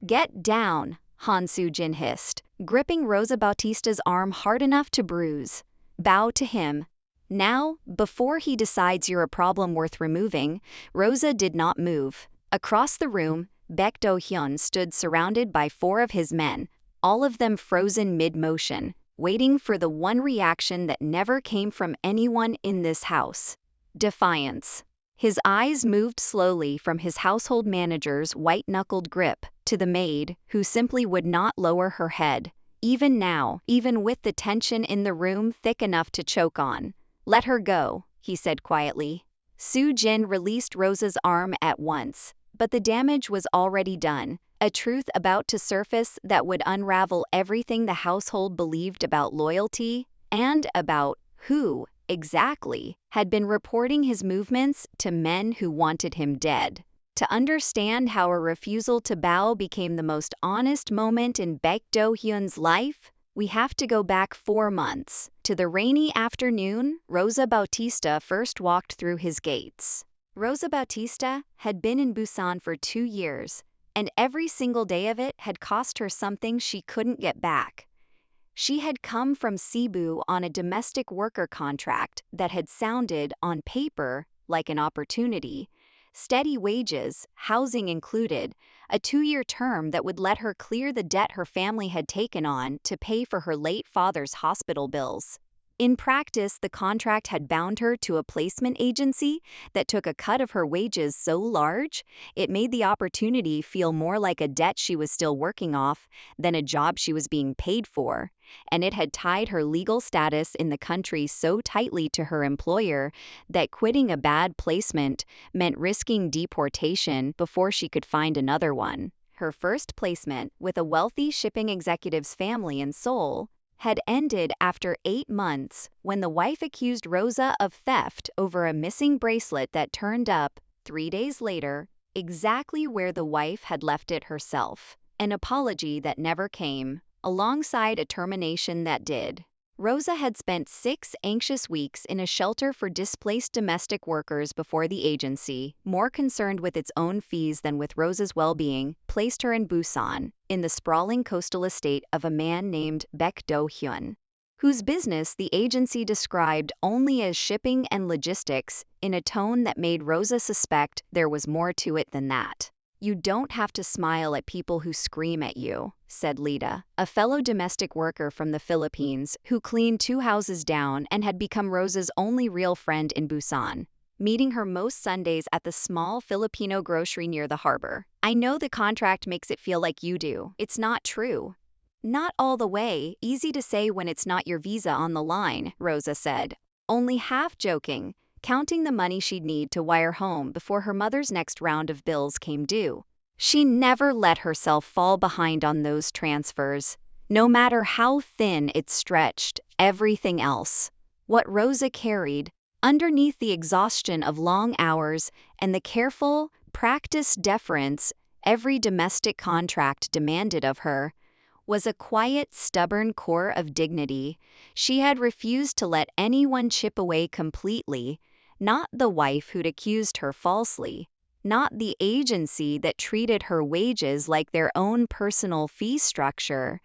Get down, Han Soo-jin hissed, gripping Rosa Bautista's arm hard enough to bruise. Bow to him. Now, before he decides you're a problem worth removing. Rosa did not move. Across the room, Baek Do-hyun stood surrounded by 4 of his men, all of them frozen mid-motion, waiting for the one reaction that never came from anyone in this house. Defiance. His eyes moved slowly from his household manager's white-knuckled grip to the maid, who simply would not lower her head, even now, even with the tension in the room thick enough to choke on. "Let her go," he said quietly. Soo-jin released Rosa's arm at once, but the damage was already done, a truth about to surface that would unravel everything the household believed about loyalty and about who, exactly, had been reporting his movements to men who wanted him dead. To understand how a refusal to bow became the most honest moment in Baek Do-hyun's life, we have to go back 4 months, to the rainy afternoon Rosa Bautista first walked through his gates. Rosa Bautista had been in Busan for 2 years, and every single day of it had cost her something she couldn't get back. She had come from Cebu on a domestic worker contract that had sounded, on paper, like an opportunity. Steady wages, housing included, a 2-year term that would let her clear the debt her family had taken on to pay for her late father's hospital bills. In practice, the contract had bound her to a placement agency that took a cut of her wages so large, it made the opportunity feel more like a debt she was still working off than a job she was being paid for, and it had tied her legal status in the country so tightly to her employer that quitting a bad placement meant risking deportation before she could find another one. Her first placement, with a wealthy shipping executive's family in Seoul, had ended after 8 months when the wife accused Rosa of theft over a missing bracelet that turned up, 3 days later, exactly where the wife had left it herself. An apology that never came, alongside a termination that did. Rosa had spent 6 anxious weeks in a shelter for displaced domestic workers before the agency, more concerned with its own fees than with Rosa's well-being, placed her in Busan, in the sprawling coastal estate of a man named Baek Do-hyun, whose business the agency described only as shipping and logistics, in a tone that made Rosa suspect there was more to it than that. "You don't have to smile at people who scream at you," said Lita, a fellow domestic worker from the Philippines who cleaned 2 houses down and had become Rosa's only real friend in Busan, meeting her most Sundays at the small Filipino grocery near the harbor. "I know the contract makes it feel like you do. It's not true." "Not all the way, easy to say when it's not your visa on the line," Rosa said, only half joking, counting the money she'd need to wire home before her mother's next round of bills came due. She never let herself fall behind on those transfers, no matter how thin it stretched everything else. What Rosa carried, underneath the exhaustion of long hours and the careful, practiced deference every domestic contract demanded of her, was a quiet, stubborn core of dignity she had refused to let anyone chip away completely. Not the wife who'd accused her falsely, not the agency that treated her wages like their own personal fee structure,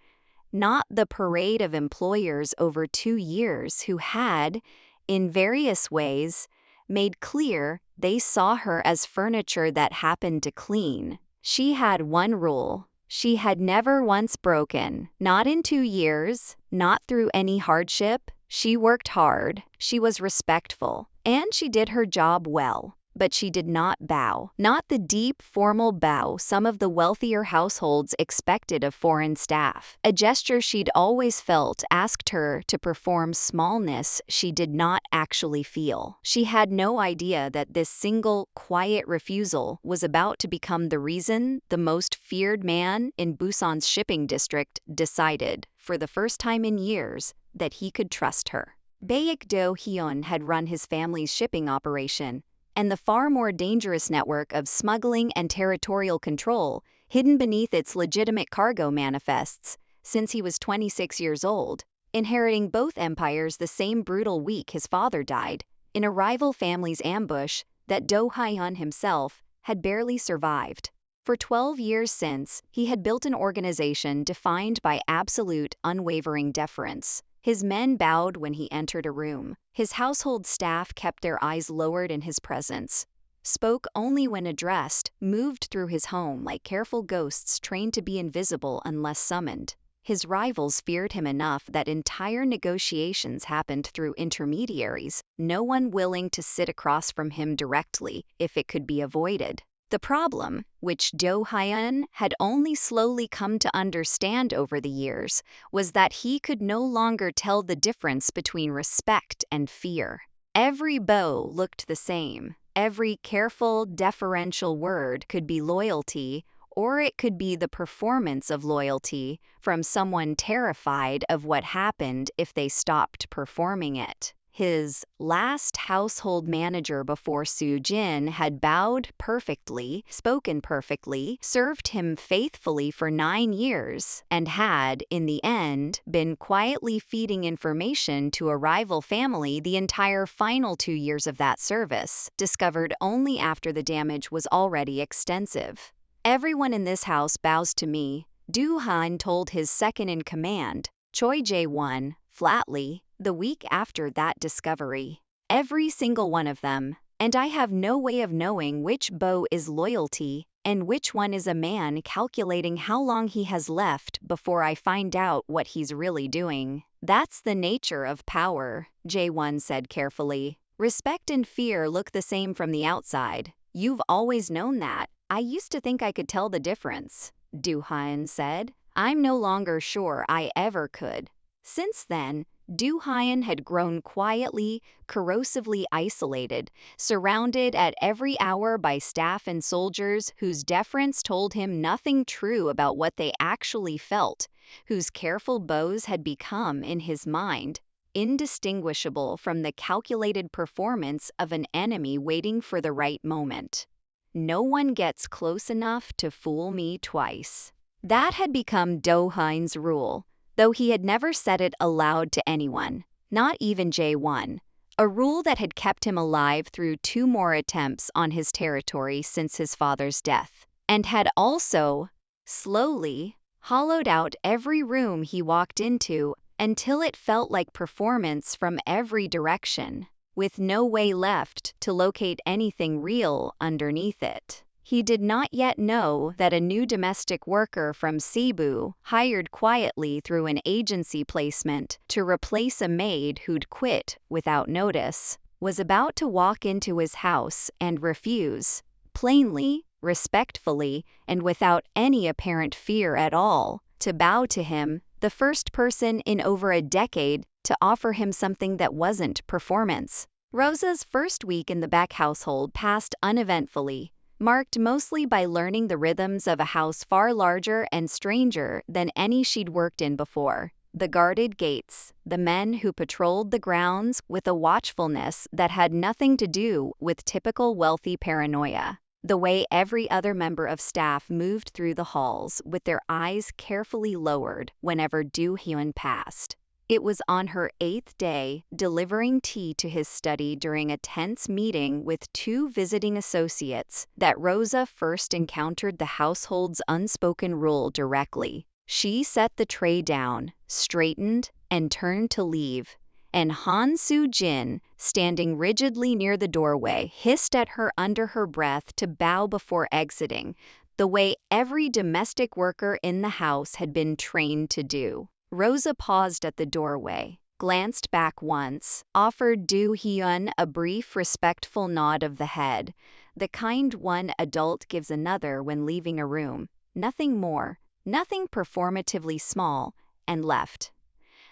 not the parade of employers over 2 years who had, in various ways, made clear they saw her as furniture that happened to clean. She had one rule she had never once broken, not in 2 years, not through any hardship. She worked hard, she was respectful, and she did her job well. But she did not bow, not the deep, formal bow some of the wealthier households expected of foreign staff. A gesture she'd always felt asked her to perform smallness she did not actually feel. She had no idea that this single, quiet refusal was about to become the reason the most feared man in Busan's shipping district decided, for the first time in years, that he could trust her. Baek Do-hyun had run his family's shipping operation, and the far more dangerous network of smuggling and territorial control hidden beneath its legitimate cargo manifests, since he was 26 years old, inheriting both empires the same brutal week his father died, in a rival family's ambush that Do-hyun himself had barely survived. For 12 years since, he had built an organization defined by absolute, unwavering deference. His men bowed when he entered a room. His household staff kept their eyes lowered in his presence, spoke only when addressed, moved through his home like careful ghosts trained to be invisible unless summoned. His rivals feared him enough that entire negotiations happened through intermediaries, no one willing to sit across from him directly if it could be avoided. The problem, which Do Hyun had only slowly come to understand over the years, was that he could no longer tell the difference between respect and fear. Every bow looked the same. Every careful, deferential word could be loyalty, or it could be the performance of loyalty from someone terrified of what happened if they stopped performing it. His last household manager before Soo-jin had bowed perfectly, spoken perfectly, served him faithfully for 9 years, and had, in the end, been quietly feeding information to a rival family the entire final 2 years of that service, discovered only after the damage was already extensive. "Everyone in this house bows to me," Do-han told his second-in-command, Choi Jae-won, flatly, the week after that discovery. "Every single one of them, and I have no way of knowing which bow is loyalty and which one is a man calculating how long he has left before I find out what he's really doing. That's the nature of power," Jae-won said carefully. "Respect and fear look the same from the outside. You've always known that. I used to think I could tell the difference," Do-hyun said. "I'm no longer sure I ever could." Since then, Do-hyun had grown quietly, corrosively isolated, surrounded at every hour by staff and soldiers whose deference told him nothing true about what they actually felt, whose careful bows had become, in his mind, indistinguishable from the calculated performance of an enemy waiting for the right moment. "No one gets close enough to fool me twice." That had become Do-hyun's rule, though he had never said it aloud to anyone, not even Jae-won, a rule that had kept him alive through 2 more attempts on his territory since his father's death, and had also, slowly, hollowed out every room he walked into until it felt like performance from every direction, with no way left to locate anything real underneath it. He did not yet know that a new domestic worker from Cebu, hired quietly through an agency placement to replace a maid who'd quit without notice, was about to walk into his house and refuse, plainly, respectfully, and without any apparent fear at all, to bow to him, the first person in over a decade to offer him something that wasn't performance. Rosa's first week in the Beck household passed uneventfully, marked mostly by learning the rhythms of a house far larger and stranger than any she'd worked in before. The guarded gates, the men who patrolled the grounds with a watchfulness that had nothing to do with typical wealthy paranoia. The way every other member of staff moved through the halls with their eyes carefully lowered whenever Do-hyun passed. It was on her 8th day, delivering tea to his study during a tense meeting with 2 visiting associates, that Rosa first encountered the household's unspoken rule directly. She set the tray down, straightened, and turned to leave, and Han Soo-jin, standing rigidly near the doorway, hissed at her under her breath to bow before exiting, the way every domestic worker in the house had been trained to do. Rosa paused at the doorway, glanced back once, offered Do-hyun a brief, respectful nod of the head, the kind one adult gives another when leaving a room, nothing more, nothing performatively small, and left.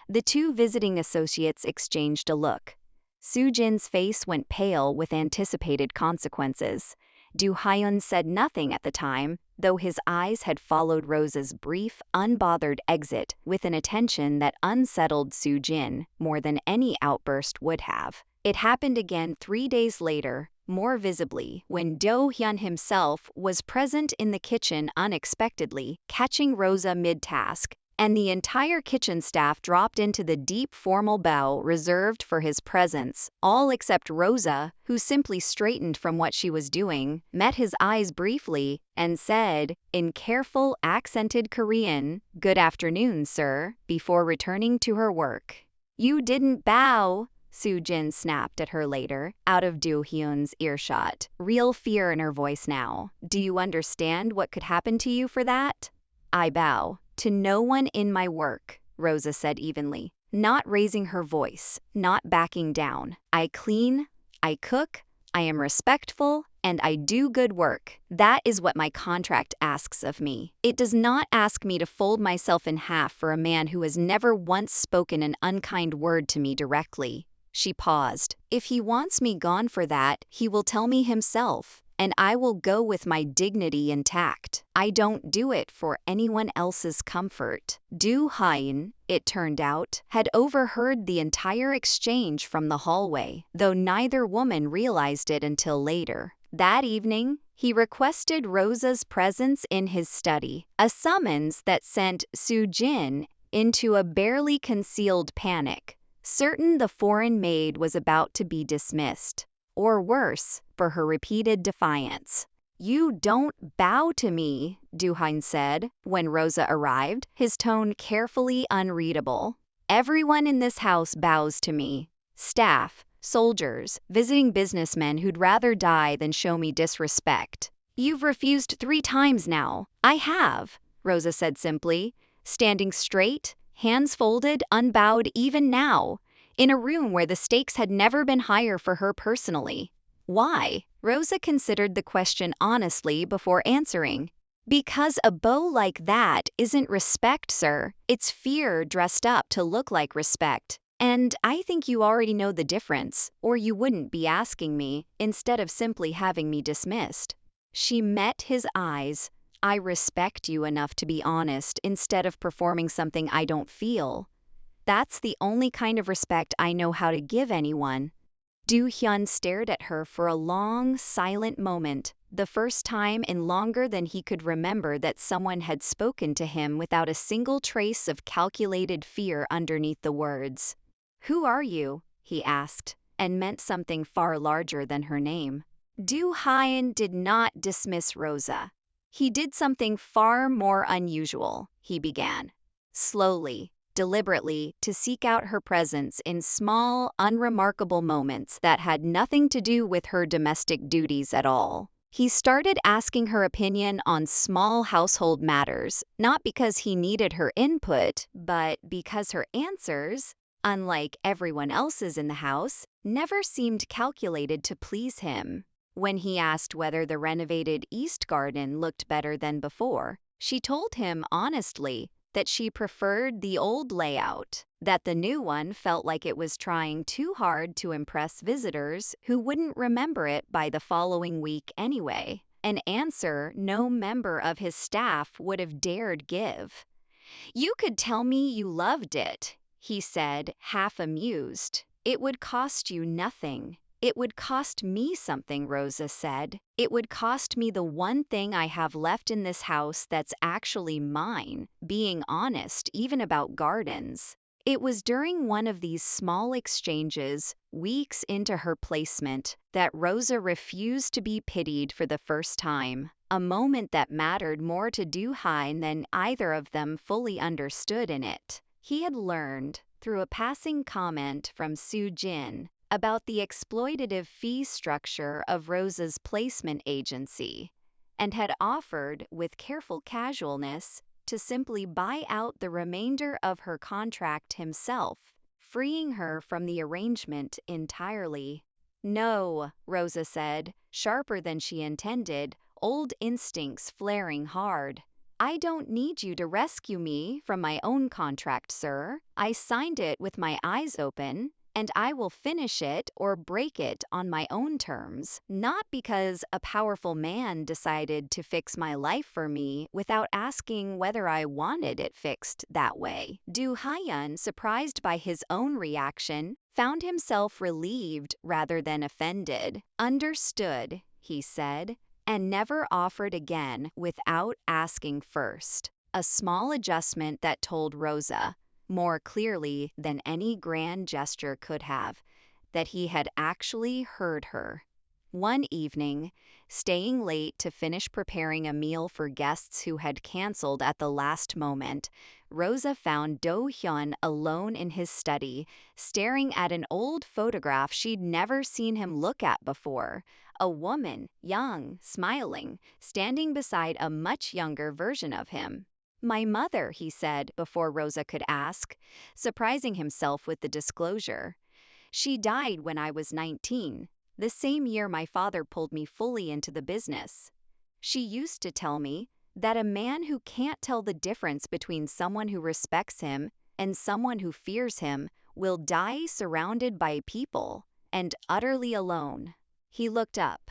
The 2 visiting associates exchanged a look. Soo-jin's face went pale with anticipated consequences. Do-hyun said nothing at the time, though his eyes had followed Rosa's brief, unbothered exit with an attention that unsettled Soo-jin more than any outburst would have. It happened again 3 days later, more visibly, when Do-hyun himself was present in the kitchen unexpectedly, catching Rosa mid-task and the entire kitchen staff dropped into the deep formal bow reserved for his presence, all except Rosa, who simply straightened from what she was doing, met his eyes briefly, and said, in careful, accented Korean, "Good afternoon, sir," before returning to her work. "You didn't bow," Soo-jin snapped at her later, out of Do-hyun's earshot, real fear in her voice now. "Do you understand what could happen to you for that?" "I bow to no one in my work," Rosa said evenly, not raising her voice, not backing down. "I clean, I cook, I am respectful, and I do good work. That is what my contract asks of me. It does not ask me to fold myself in half for a man who has never once spoken an unkind word to me directly." She paused. "If he wants me gone for that, he will tell me himself, and I will go with my dignity intact. I don't do it for anyone else's comfort." Do-hyun, it turned out, had overheard the entire exchange from the hallway, though neither woman realized it until later. That evening, he requested Rosa's presence in his study, a summons that sent Soo-jin into a barely concealed panic, certain the foreign maid was about to be dismissed, or worse, for her repeated defiance. "You don't bow to me," Do-hyun said, when Rosa arrived, his tone carefully unreadable. "Everyone in this house bows to me. Staff, soldiers, visiting businessmen who'd rather die than show me disrespect. You've refused 3 times now." "I have," Rosa said simply, standing straight, hands folded, unbowed even now, in a room where the stakes had never been higher for her personally. "Why?" Rosa considered the question honestly before answering. "Because a bow like that isn't respect, sir. It's fear dressed up to look like respect. And I think you already know the difference, or you wouldn't be asking me, instead of simply having me dismissed." She met his eyes. "I respect you enough to be honest instead of performing something I don't feel. That's the only kind of respect I know how to give anyone." Do-hyun stared at her for a long, silent moment, the first time in longer than he could remember that someone had spoken to him without a single trace of calculated fear underneath the words. "Who are you?" he asked, and meant something far larger than her name. Do-hyun did not dismiss Rosa. He did something far more unusual, he began. Slowly, deliberately, to seek out her presence in small, unremarkable moments that had nothing to do with her domestic duties at all. He started asking her opinion on small household matters, not because he needed her input, but because her answers, unlike everyone else's in the house, never seemed calculated to please him. When he asked whether the renovated East Garden looked better than before, she told him honestly that she preferred the old layout, that the new one felt like it was trying too hard to impress visitors who wouldn't remember it by the following week anyway, an answer no member of his staff would have dared give. "You could tell me you loved it," he said, half amused. "It would cost you nothing." "It would cost me something," Rosa said. "It would cost me the one thing I have left in this house that's actually mine, being honest even about gardens." It was during one of these small exchanges, weeks into her placement, that Rosa refused to be pitied for the first time, a moment that mattered more to Do-hyun than either of them fully understood in it. He had learned, through a passing comment from Soo-jin, about the exploitative fee structure of Rosa's placement agency, and had offered, with careful casualness, to simply buy out the remainder of her contract himself, freeing her from the arrangement entirely. "No," Rosa said, sharper than she intended, old instincts flaring hard. "I don't need you to rescue me from my own contract, sir. I signed it with my eyes open, and I will finish it or break it on my own terms, not because a powerful man decided to fix my life for me without asking whether I wanted it fixed that way." Do-hyun, surprised by his own reaction, found himself relieved rather than offended. "Understood," he said, and never offered again without asking first. A small adjustment that told Rosa, more clearly than any grand gesture could have, that he had actually heard her. One evening, staying late to finish preparing a meal for guests who had canceled at the last moment, Rosa found Do-hyun alone in his study, staring at an old photograph she'd never seen him look at before. A woman, young, smiling, standing beside a much younger version of him. "My mother," he said before Rosa could ask, surprising himself with the disclosure. "She died when I was 19, the same year my father pulled me fully into the business. She used to tell me that a man who can't tell the difference between someone who respects him and someone who fears him will die surrounded by people and utterly alone." He looked up.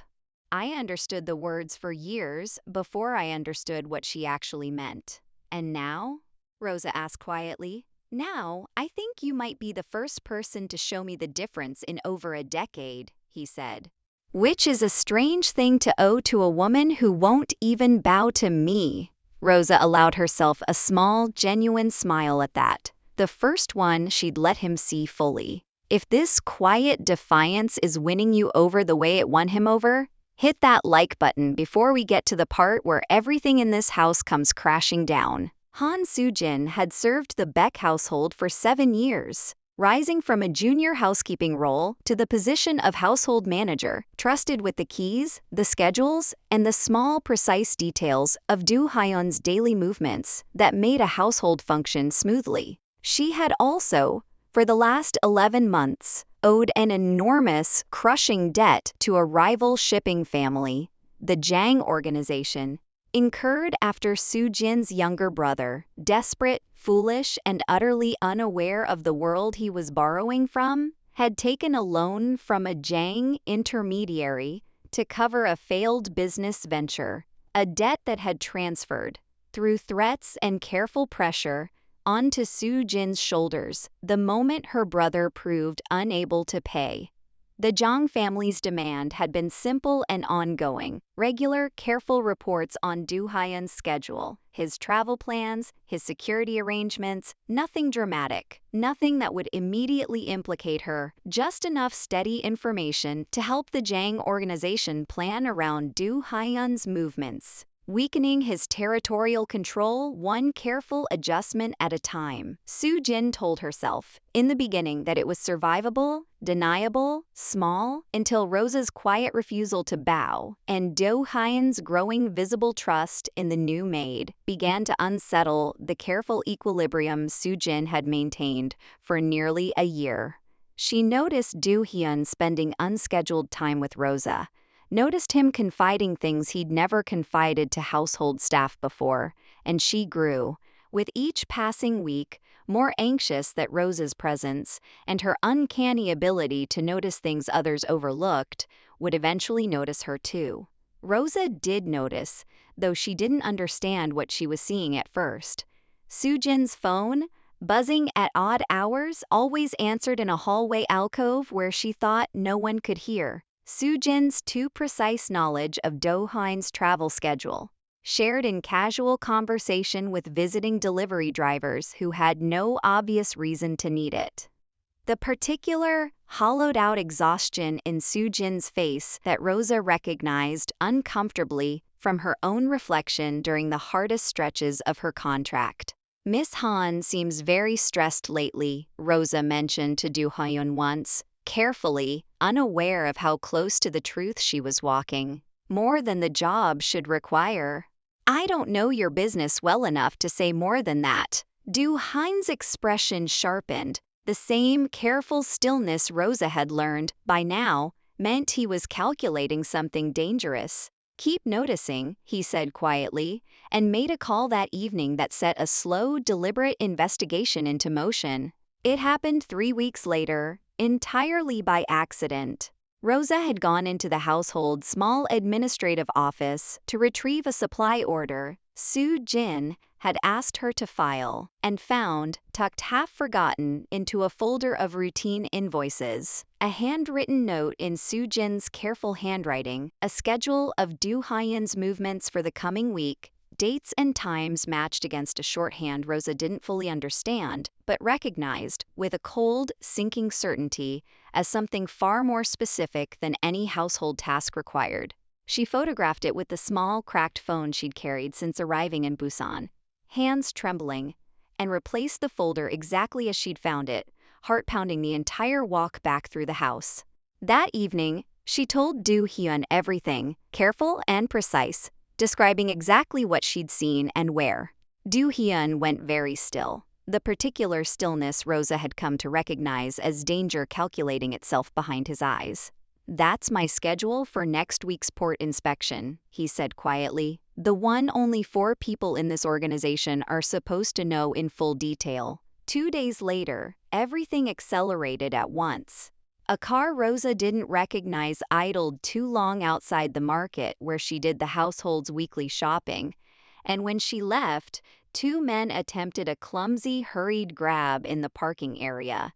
"I understood the words for years before I understood what she actually meant. And now?" Rosa asked quietly. "Now, I think you might be the first person to show me the difference in over a decade," he said. "Which is a strange thing to owe to a woman who won't even bow to me." Rosa allowed herself a small, genuine smile at that, the first one she'd let him see fully. If this quiet defiance is winning you over the way it won him over, hit that like button before we get to the part where everything in this house comes crashing down. Han Soo-jin had served the Beck household for 7 years, rising from a junior housekeeping role to the position of household manager, trusted with the keys, the schedules, and the small, precise details of Do-hyun's daily movements that made a household function smoothly. She had also, for the last 11 months, owed an enormous, crushing debt to a rival shipping family, the Jang organization, incurred after Soo-jin's younger brother, desperate, foolish, and utterly unaware of the world he was borrowing from, had taken a loan from a Jang intermediary to cover a failed business venture, a debt that had transferred, through threats and careful pressure, onto Soo-jin's shoulders the moment her brother proved unable to pay. The Jang family's demand had been simple and ongoing: regular, careful reports on Do-hyun's schedule, his travel plans, his security arrangements, nothing dramatic, nothing that would immediately implicate her, just enough steady information to help the Jang organization plan around Do-hyun's movements, weakening his territorial control one careful adjustment at a time. Soo-jin told herself in the beginning that it was survivable, deniable, small, until Rosa's quiet refusal to bow and Do-hyun's growing visible trust in the new maid began to unsettle the careful equilibrium Soo-jin had maintained for nearly a year. She noticed Do-hyun spending unscheduled time with Rosa, noticed him confiding things he'd never confided to household staff before, and she grew, with each passing week, more anxious that Rosa's presence, and her uncanny ability to notice things others overlooked, would eventually notice her too. Rosa did notice, though she didn't understand what she was seeing at first. Soo-jin's phone, buzzing at odd hours, always answered in a hallway alcove where she thought no one could hear. Soo-jin's too precise knowledge of Do-hyun's travel schedule, shared in casual conversation with visiting delivery drivers who had no obvious reason to need it. The particular, hollowed-out exhaustion in Soo-jin's face that Rosa recognized uncomfortably from her own reflection during the hardest stretches of her contract. "Miss Han seems very stressed lately," Rosa mentioned to Do-hyun once, carefully, unaware of how close to the truth she was walking. "More than the job should require." "I don't know your business well enough to say more than that." Do-hyun's expression sharpened. The same careful stillness Rosa had learned, by now, meant he was calculating something dangerous. "Keep noticing," he said quietly, and made a call that evening that set a slow, deliberate investigation into motion. It happened 3 weeks later, entirely by accident. Rosa had gone into the household's small administrative office to retrieve a supply order Soo-jin had asked her to file, and found, tucked half-forgotten into a folder of routine invoices, a handwritten note in Soo-jin's careful handwriting, a schedule of Do-hyun's movements for the coming week, Dates and times matched against a shorthand Rosa didn't fully understand, but recognized with a cold, sinking certainty as something far more specific than any household task required. She photographed it with the small, cracked phone she'd carried since arriving in Busan, hands trembling, and replaced the folder exactly as she'd found it, heart pounding the entire walk back through the house. That evening, she told Do Hyun everything, careful and precise, describing exactly what she'd seen and where. Do Hyun went very still, the particular stillness Rosa had come to recognize as danger calculating itself behind his eyes. "That's my schedule for next week's port inspection," he said quietly. "The one only 4 people in this organization are supposed to know in full detail." 2 days later, everything accelerated at once. A car Rosa didn't recognize idled too long outside the market where she did the household's weekly shopping, and when she left, 2 men attempted a clumsy, hurried grab in the parking area.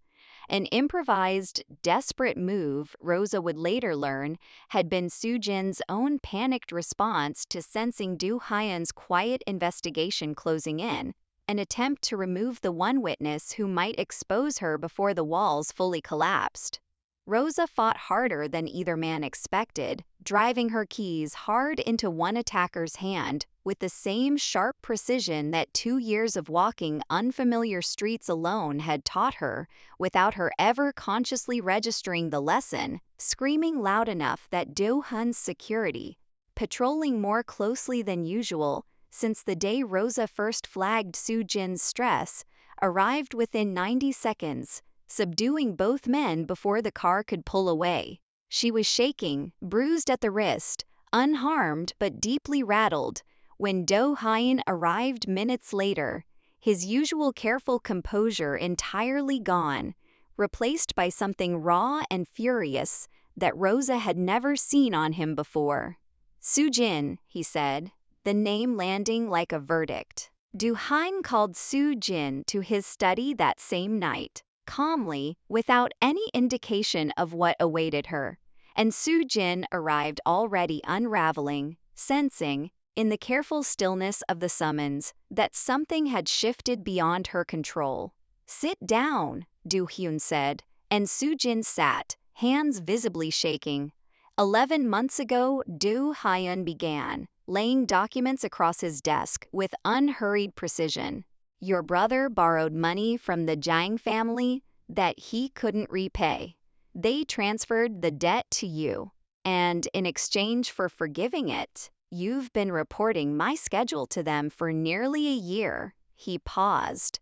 An improvised, desperate move, Rosa would later learn, had been Soo-jin's own panicked response to sensing Do Hyun's quiet investigation closing in, an attempt to remove the one witness who might expose her before the walls fully collapsed. Rosa fought harder than either man expected, driving her keys hard into one attacker's hand with the same sharp precision that 2 years of walking unfamiliar streets alone had taught her, without her ever consciously registering the lesson, screaming loud enough that Do Hyun's security, patrolling more closely than usual since the day Rosa first flagged Soo-jin's stress, arrived within 90 seconds, subduing both men before the car could pull away. She was shaking, bruised at the wrist, unharmed but deeply rattled, when Do Hyun arrived minutes later, his usual careful composure entirely gone, replaced by something raw and furious that Rosa had never seen on him before. "Soo-jin," he said, the name landing like a verdict. Do Hyun called Soo-jin to his study that same night, calmly, without any indication of what awaited her, and Soo-jin arrived already unraveling, sensing, in the careful stillness of the summons, that something had shifted beyond her control. "Sit down," Do Hyun said, and Soo-jin sat, hands visibly shaking. 11 months ago, Do Hyun began, laying documents across his desk with unhurried precision. "Your brother borrowed money from the Jang family that he couldn't repay. They transferred the debt to you, and in exchange for forgiving it, you've been reporting my schedule to them for nearly a year." He paused.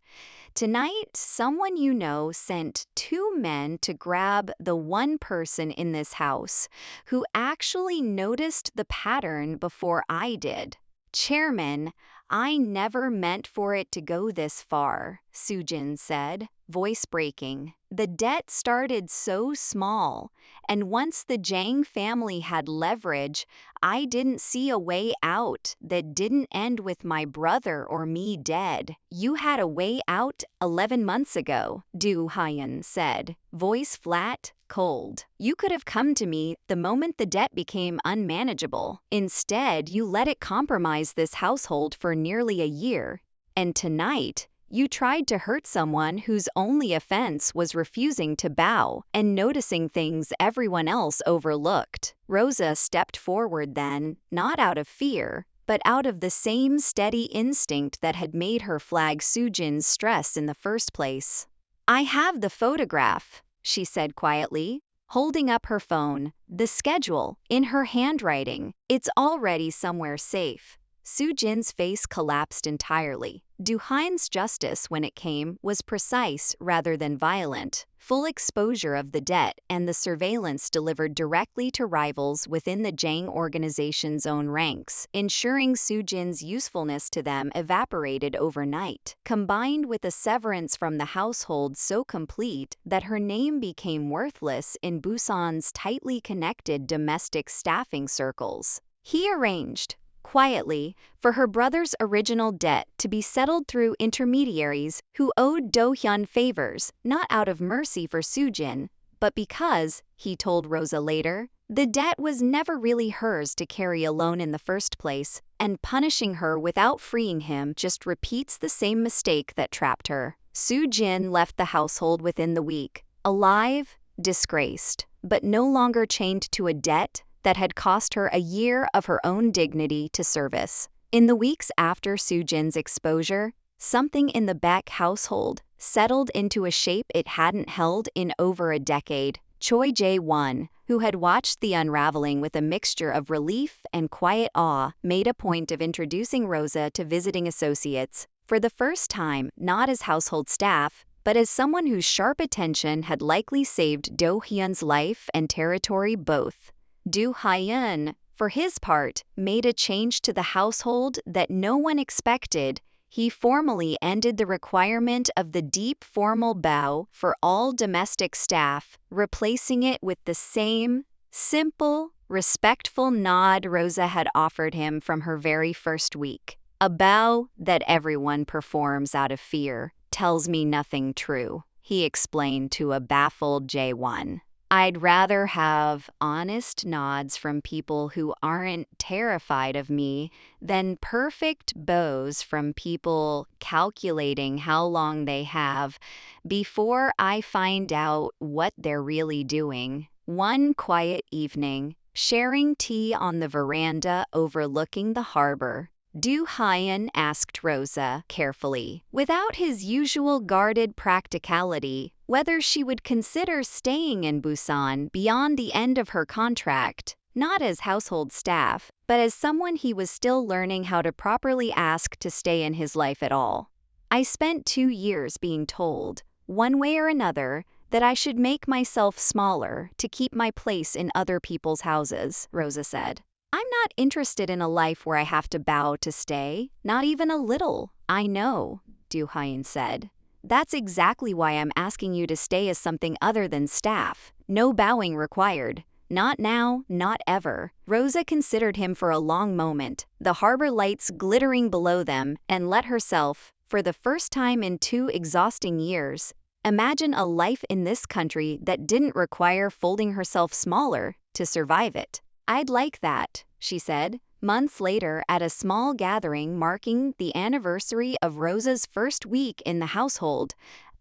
"Tonight, someone you know sent 2 men to grab the one person in this house who actually noticed the pattern before I did. Chairman, I never meant for it to go this far," Soo-jin said, voice breaking. "The debt started so small, and once the Jang family had leverage, I didn't see a way out that didn't end with my brother or me dead." "You had a way out 11 months ago," Do Hyun said, voice flat, cold. "You could have come to me the moment the debt became unmanageable. Instead, you let it compromise this household for nearly a year. And tonight, you tried to hurt someone whose only offense was refusing to bow and noticing things everyone else overlooked." Rosa stepped forward then, not out of fear, but out of the same steady instinct that had made her flag Soo-jin's stress in the first place. "I have the photograph," she said quietly, holding up her phone, the schedule, in her handwriting. "It's already somewhere safe." Soo-jin's face collapsed entirely. Do Hyun's justice, when it came, was precise rather than violent. Full exposure of the debt and the surveillance delivered directly to rivals within the Jang organization's own ranks, ensuring Soo-jin's usefulness to them evaporated overnight, combined with a severance from the household so complete that her name became worthless in Busan's tightly connected domestic staffing circles. He arranged, quietly, for her brother's original debt to be settled through intermediaries who owed Do Hyun favors, not out of mercy for Soo-jin, but because, he told Rosa later, the debt was never really hers to carry alone in the first place, and punishing her without freeing him just repeats the same mistake that trapped her. Soo-jin left the household within the week, alive, disgraced, but no longer chained to a debt that had cost her a year of her own dignity to service. In the weeks after Soo-jin's exposure, something in the Beck household settled into a shape it hadn't held in over a decade. Choi Jae-won, who had watched the unraveling with a mixture of relief and quiet awe, made a point of introducing Rosa to visiting associates, for the first time not as household staff, but as someone whose sharp attention had likely saved Do-hyun's life and territory both. Do-hyun, for his part, made a change to the household that no one expected. He formally ended the requirement of the deep formal bow for all domestic staff, replacing it with the same, simple, respectful nod Rosa had offered him from her very first week. A bow that everyone performs out of fear tells me nothing true, he explained to a baffled Jae-won. I'd rather have honest nods from people who aren't terrified of me than perfect bows from people calculating how long they have before I find out what they're really doing. One quiet evening, sharing tea on the veranda overlooking the harbor, Do-hyun asked Rosa carefully, without his usual guarded practicality, whether she would consider staying in Busan beyond the end of her contract, not as household staff, but as someone he was still learning how to properly ask to stay in his life at all. I spent 2 years being told, one way or another, that I should make myself smaller to keep my place in other people's houses, Rosa said. I'm not interested in a life where I have to bow to stay, not even a little. I know, Do-hyun said. That's exactly why I'm asking you to stay as something other than staff. No bowing required. Not now, not ever. Rosa considered him for a long moment, the harbor lights glittering below them, and let herself, for the first time in 2 exhausting years, imagine a life in this country that didn't require folding herself smaller to survive it. I'd like that, she said, months later at a small gathering marking the anniversary of Rosa's first week in the household,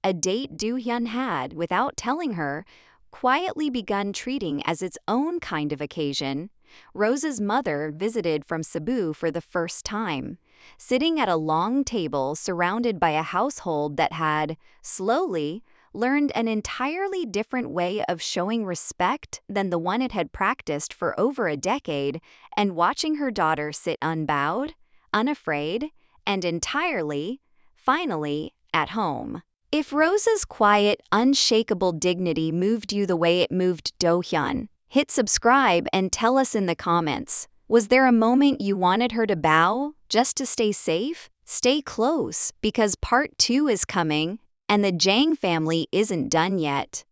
a date Do-hyun had, without telling her, quietly begun treating as its own kind of occasion. Rosa's mother visited from Cebu for the first time, sitting at a long table surrounded by a household that had, slowly, learned an entirely different way of showing respect than the one it had practiced for over a decade, and watching her daughter sit unbowed, unafraid, and entirely, finally, at home. If Rosa's quiet, unshakable dignity moved you the way it moved Do-hyun, hit subscribe and tell us in the comments. Was there a moment you wanted her to bow, just to stay safe? Stay close, because part 2 is coming, and the Jang family isn't done yet.